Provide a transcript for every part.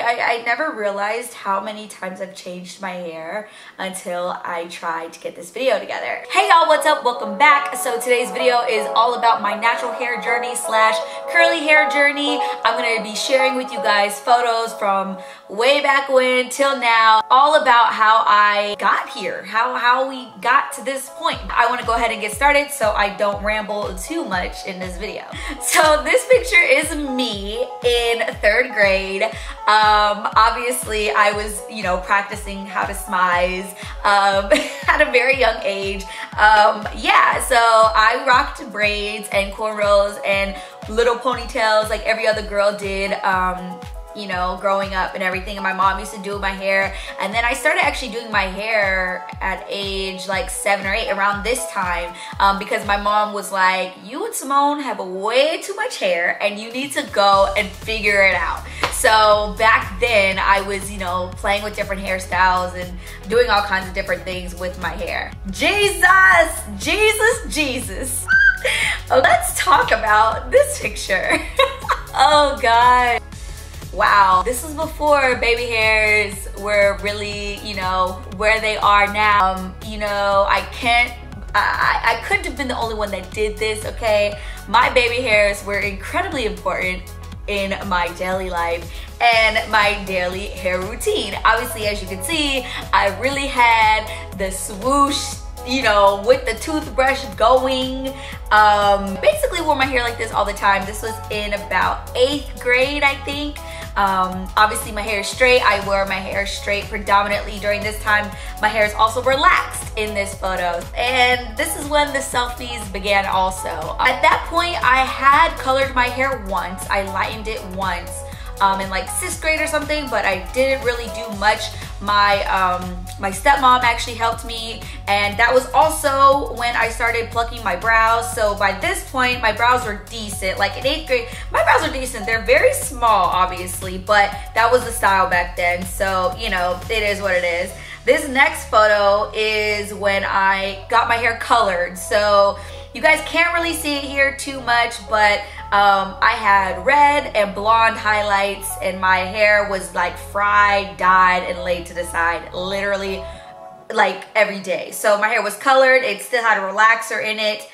I never realized how many times I've changed my hair until I tried to get this video together. Hey y'all, what's up? Welcome back. So today's video is all about my natural hair journey slash curly hair journey. I'm gonna be sharing with you guys photos from way back when till now, all about how I got here, how we got to this point. I want to go ahead and get started so I don't ramble too much in this video. So this picture is me in 3rd grade. Obviously I was, practicing how to smize at a very young age. Yeah, so I rocked braids and cornrows and little ponytails like every other girl did, growing up and everything. And my mom used to do my hair, and then I started actually doing my hair at age like 7 or 8, around this time, because my mom was like, you and Simone have way too much hair and you need to go and figure it out. So back then I was, playing with different hairstyles and doing all kinds of different things with my hair. Jesus. Let's talk about this picture. Oh God. Wow, this was before baby hairs were really, where they are now. I couldn't have been the only one that did this, okay? My baby hairs were incredibly important in my daily life and my daily hair routine. Obviously, as you can see, I really had the swoosh, with the toothbrush going. Basically wore my hair like this all the time. This was in about 8th grade, I think. Obviously my hair is straight. I wear my hair straight predominantly during this time. My hair is also relaxed in this photo. And this is when the selfies began also. At that point, I had colored my hair once. I lightened it once in like 6th grade or something, but I didn't really do much. My stepmom actually helped me, and that was also when I started plucking my brows. So by this point, my brows were decent. Like in 8th grade, my brows are decent. They're very small, obviously, but that was the style back then. So, it is what it is. This next photo is when I got my hair colored. So you guys can't really see it here too much, but I had red and blonde highlights, and my hair was like fried, dyed, and laid to the side, literally like every day. So my hair was colored. It still had a relaxer in it.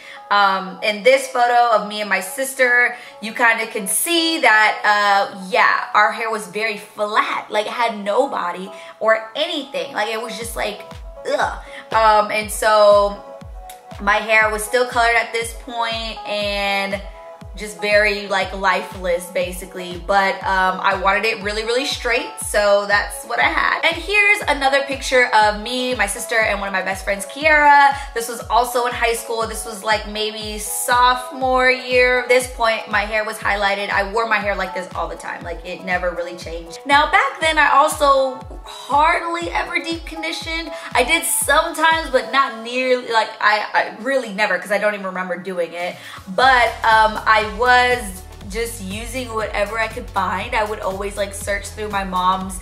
In this photo of me and my sister, you kind of can see that, yeah, our hair was very flat. Like it had no body or anything. Like it was just like, ugh. And so my hair was still colored at this point and just very like lifeless basically, but I wanted it really, really straight, so that's what I had. And here's another picture of me, my sister, and one of my best friends, Kiara. This was also in high school. This was like maybe sophomore year. At this point, my hair was highlighted. I wore my hair like this all the time. Like it never really changed. Now back then, I also hardly ever deep conditioned. I did sometimes, but not nearly, like I really never, because I don't even remember doing it. But I was just using whatever I could find. I would always like search through my mom's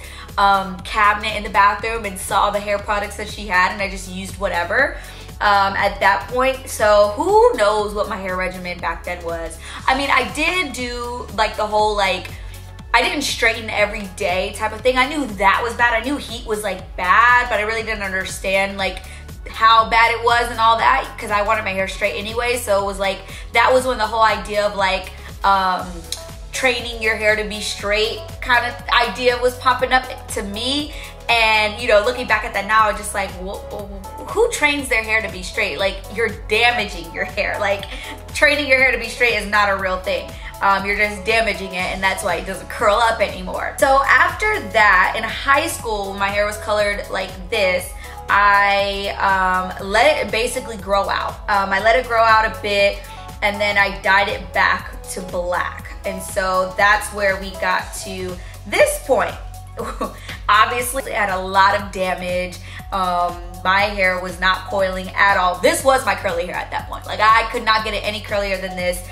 cabinet in the bathroom and saw the hair products that she had, and I just used whatever at that point. So who knows what my hair regimen back then was. I mean, I did do like the whole like, I didn't straighten every day type of thing. I knew that was bad. I knew heat was like bad, but I really didn't understand like how bad it was and all that, because I wanted my hair straight anyway. So it was like, that was when the whole idea of like training your hair to be straight kind of idea was popping up to me. And looking back at that now, I'm just like, who trains their hair to be straight? Like, you're damaging your hair. Like, training your hair to be straight is not a real thing. You're just damaging it, and that's why it doesn't curl up anymore. So after that, in high school, my hair was colored like this. I let it basically grow out. I let it grow out a bit, and then I dyed it back to black. And so that's where we got to this point. Obviously, it had a lot of damage. My hair was not coiling at all. This was my curly hair at that point. Like, I could not get it any curlier than this.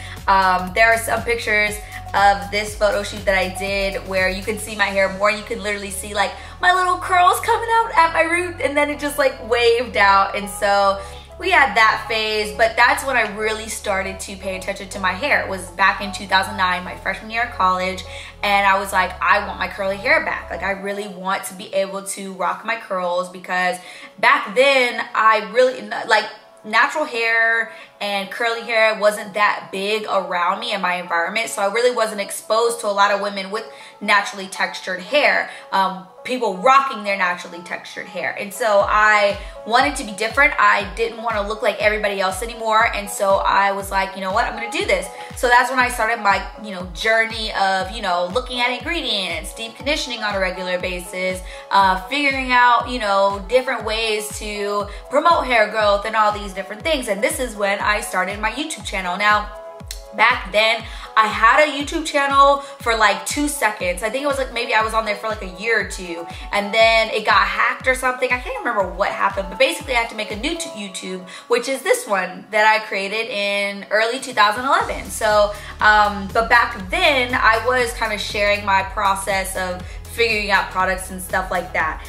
There are some pictures of this photo shoot that I did where you can see my hair more. You can literally see like my little curls coming out at my root, and then it just like waved out. And so we had that phase, but that's when I really started to pay attention to my hair. It was back in 2009, my freshman year of college, and I was like, I want my curly hair back. Like, I really want to be able to rock my curls, because back then I really, like, natural hair and curly hair wasn't that big around me in my environment, so I really wasn't exposed to a lot of women with naturally textured hair, people rocking their naturally textured hair. And so I wanted to be different. I didn't want to look like everybody else anymore, and so I was like, you know what, I'm gonna do this. So that's when I started my, you know, journey of, you know, looking at ingredients, deep conditioning on a regular basis, figuring out, you know, different ways to promote hair growth and all these different things. And this is when I started my YouTube channel. Now, back then, I had a YouTube channel for like 2 seconds. I think it was like, maybe I was on there for like a year or two, and then it got hacked or something. I can't remember what happened, but basically I had to make a new YouTube, which is this one that I created in early 2011. So, but back then I was kind of sharing my process of figuring out products and stuff like that,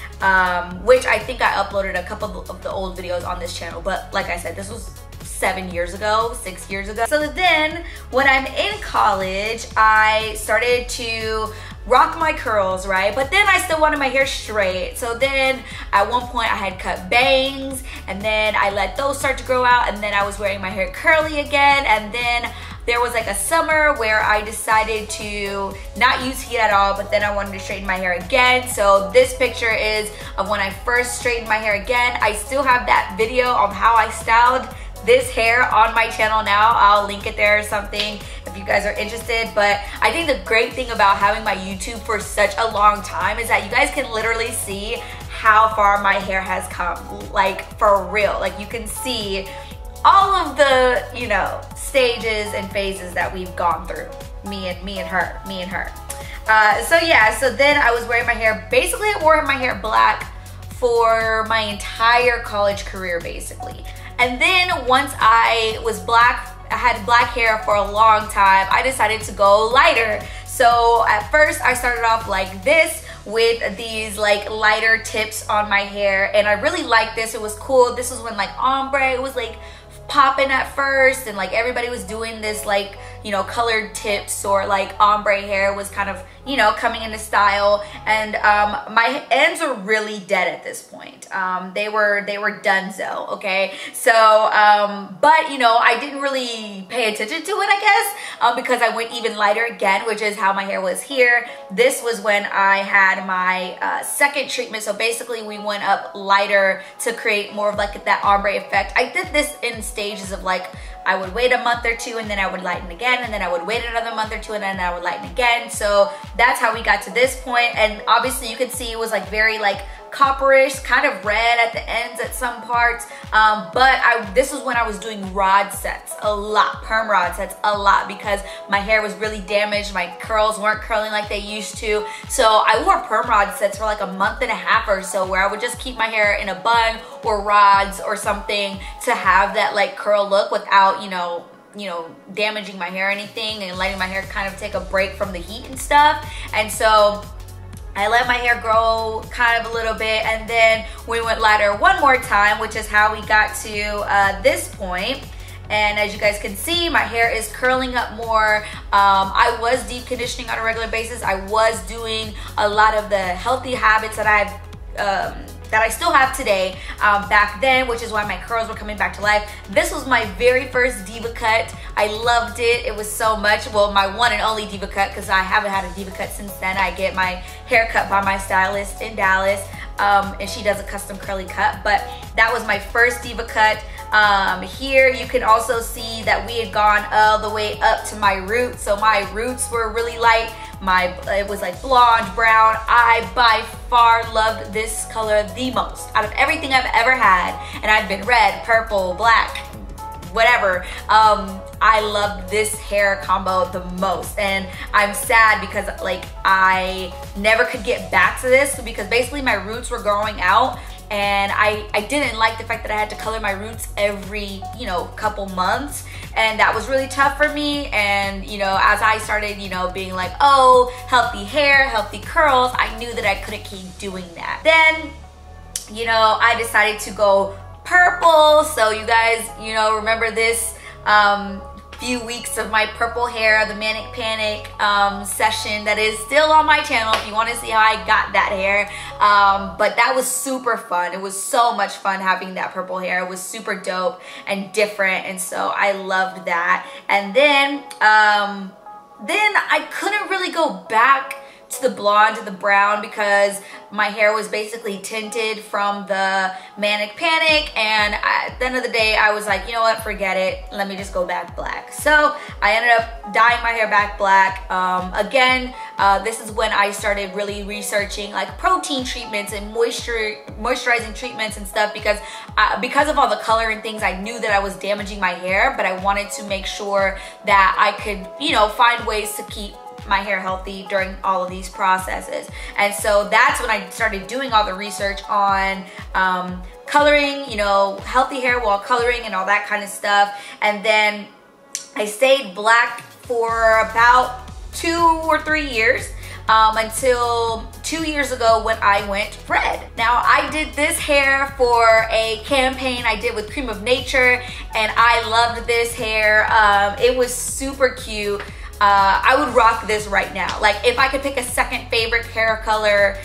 which I think I uploaded a couple of the old videos on this channel. But like I said, this was 7 years ago, 6 years ago. So then when I'm in college, I started to rock my curls, right? But then I still wanted my hair straight. So then at one point I had cut bangs, and then I let those start to grow out, and then I was wearing my hair curly again. And then there was like a summer where I decided to not use heat at all, but then I wanted to straighten my hair again. So this picture is of when I first straightened my hair again. I still have that video of how I styled this hair on my channel now. I'll link it there or something if you guys are interested. But I think the great thing about having my YouTube for such a long time is that you guys can literally see how far my hair has come, like for real. Like, you can see all of the, you know, stages and phases that we've gone through, me and her. So yeah, so then I was wearing my hair, basically I wore my hair black for my entire college career, basically. And then once I was black, I had black hair for a long time, I decided to go lighter. So at first I started off like this with these like lighter tips on my hair, and I really liked this. It was cool. This was when like ombre was like popping at first, and like everybody was doing this like, you know, colored tips or like ombre hair was kind of, you know, coming into style. And my ends were really dead at this point. They were donezo, okay? So but you know, I didn't really pay attention to it, I guess, because I went even lighter again, which is how my hair was here. This was when I had my second treatment. So basically we went up lighter to create more of like that ombre effect. I did this in stages of like, I would wait a month or two, and then I would lighten again, and then I would wait another month or two, and then I would lighten again. So that's how we got to this point. And obviously you could see it was like very like copperish, kind of red at the ends at some parts. But this was when I was doing rod sets a lot, perm rod sets a lot, because my hair was really damaged. My curls weren't curling like they used to. So I wore perm rod sets for like a month and a half or so, where I would just keep my hair in a bun or rods or something to have that like curl look without, you know, damaging my hair or anything, and letting my hair kind of take a break from the heat and stuff. And so I let my hair grow kind of a little bit, and then we went lighter one more time, which is how we got to this point. And as you guys can see, my hair is curling up more. I was deep conditioning on a regular basis. I was doing a lot of the healthy habits that I still have today back then, which is why my curls were coming back to life. This was my very first diva cut. I loved it. It was so much. Well, my one and only diva cut, because I haven't had a diva cut since then. I get my hair cut by my stylist in Dallas, and she does a custom curly cut. But that was my first diva cut. Here you can also see that we had gone all the way up to my roots. So my roots were really light. It was like blonde, brown. I by far loved this color the most out of everything I've ever had. And I've been red, purple, black, whatever. I loved this hair combo the most. And I'm sad because like I never could get back to this, because basically my roots were growing out, and I didn't like the fact that I had to color my roots every, you know, couple months. And that was really tough for me. And, you know, as I started, you know, being like, oh, healthy hair, healthy curls, I knew that I couldn't keep doing that. Then, you know, I decided to go purple. So you guys, you know, remember this few weeks of my purple hair, the Manic Panic session that is still on my channel if you want to see how I got that hair. But that was super fun. It was so much fun having that purple hair. It was super dope and different, and so I loved that. And then I couldn't really go back to the blonde, to the brown, because my hair was basically tinted from the Manic Panic, and at the end of the day I was like, you know what, forget it, let me just go back black. So I ended up dyeing my hair back black. Again, this is when I started really researching like protein treatments and moisturizing treatments and stuff, because of all the color and things, I knew that I was damaging my hair, but I wanted to make sure that I could, you know, find ways to keep my hair healthy during all of these processes. And so that's when I started doing all the research on coloring, you know, healthy hair while coloring and all that kind of stuff. And then I stayed black for about 2 or 3 years until 2 years ago when I went red. Now, I did this hair for a campaign I did with Cream of Nature, and I loved this hair. It was super cute. I would rock this right now. Like, if I could pick a second favorite hair color,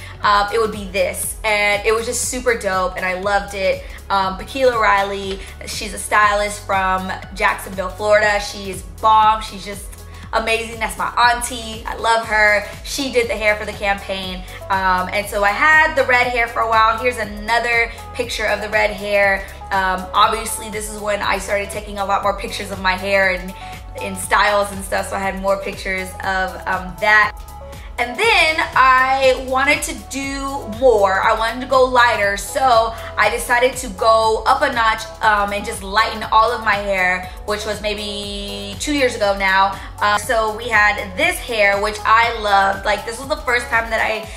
it would be this. And it was just super dope, and I loved it. Paquila Riley, she's a stylist from Jacksonville, Florida. She is bomb. She's just amazing. That's my auntie. I love her. She did the hair for the campaign. And so I had the red hair for a while. Here's another picture of the red hair. Obviously, this is when I started taking a lot more pictures of my hair and in styles and stuff, so I had more pictures of that. And then I wanted to do more. I wanted to go lighter, so I decided to go up a notch and just lighten all of my hair, which was maybe 2 years ago now. So we had this hair, which I loved. Like, this was the first time that I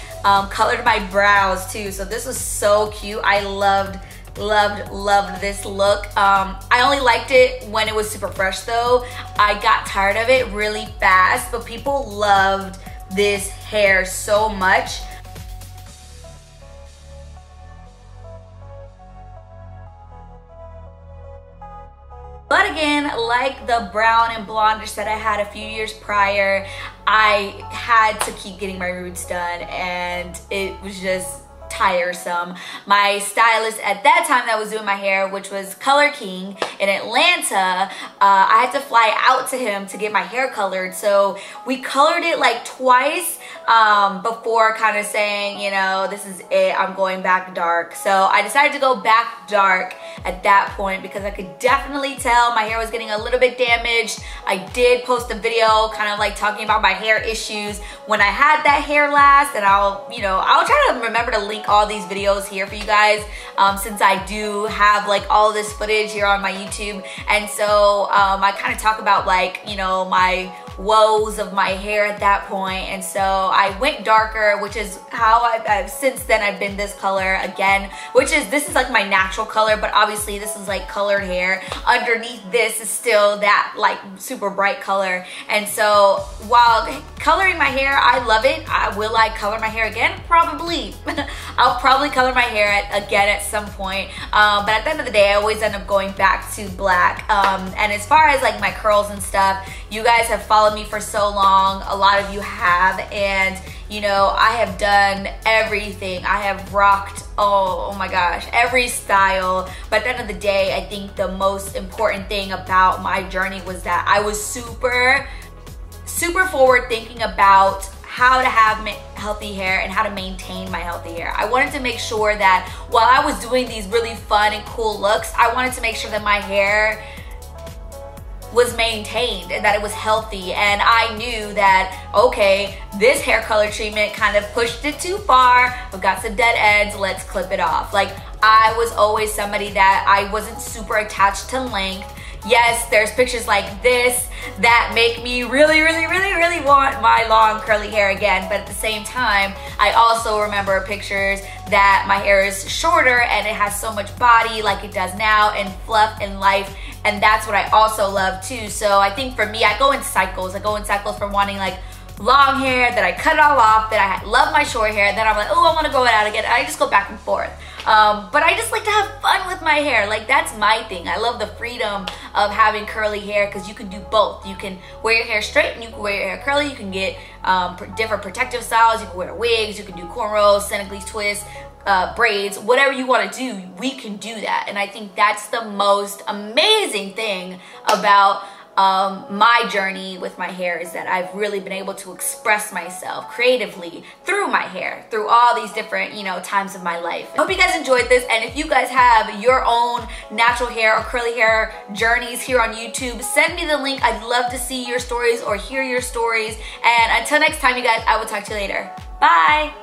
colored my brows too, so this was so cute. I loved this look. I only liked it when it was super fresh though. I got tired of it really fast, but people loved this hair so much. But again, like the brown and blondish that I had a few years prior, I had to keep getting my roots done, and it was just tiresome. My stylist at that time that was doing my hair, which was Color King in Atlanta, I had to fly out to him to get my hair colored. So we colored it like twice before kind of saying, you know, this is it, I'm going back dark. So I decided to go back dark at that point because I could definitely tell my hair was getting a little bit damaged. I did post a video kind of like talking about my hair issues when I had that hair last, and I'll try to remember to link all these videos here for you guys, since I do have like all this footage here on my YouTube. And so I kind of talk about, like, you know, my woes of my hair at that point. And so I went darker, which is how I've since then I've been this color again, this is like my natural color, but obviously this is like colored hair. Underneath this is still that like super bright color. And so while coloring my hair, I love it. Will I color my hair again? Probably. I'll probably color my hair again at some point. But at the end of the day, I always end up going back to black. And as far as like my curls and stuff, you guys have followed me for so long. A lot of you have, and you know, I have done everything. I have rocked, oh my gosh, every style. But at the end of the day, I think the most important thing about my journey was that I was super forward thinking about how to have healthy hair and how to maintain my healthy hair. I wanted to make sure that while I was doing these really fun and cool looks, I wanted to make sure that my hair was maintained and that it was healthy. And I knew that, okay, this hair color treatment kind of pushed it too far. We've got some dead ends, let's clip it off. Like, I was always somebody that I wasn't super attached to length. Yes, there's pictures like this that make me really want my long curly hair again, but at the same time, I also remember pictures that my hair is shorter and it has so much body like it does now, and fluff and life, and that's what I also love too. So I think for me, I go in cycles. I go in cycles from wanting like long hair, then I cut it all off, then I love my short hair, then I'm like, oh, I want to grow it out again. I just go back and forth. But I just like to have fun with my hair. Like, that's my thing. I love the freedom of having curly hair because you can do both. You can wear your hair straight and you can wear your hair curly. You can get different protective styles. You can wear wigs. You can do cornrows, Senegalese twists, braids, whatever you want to do, we can do that. And I think that's the most amazing thing about my journey with my hair, is that I've really been able to express myself creatively through my hair, through all these different, you know, times of my life. I hope you guys enjoyed this, and if you guys have your own natural hair or curly hair journeys here on YouTube, send me the link. I'd love to see your stories or hear your stories. And until next time, you guys, I will talk to you later. Bye.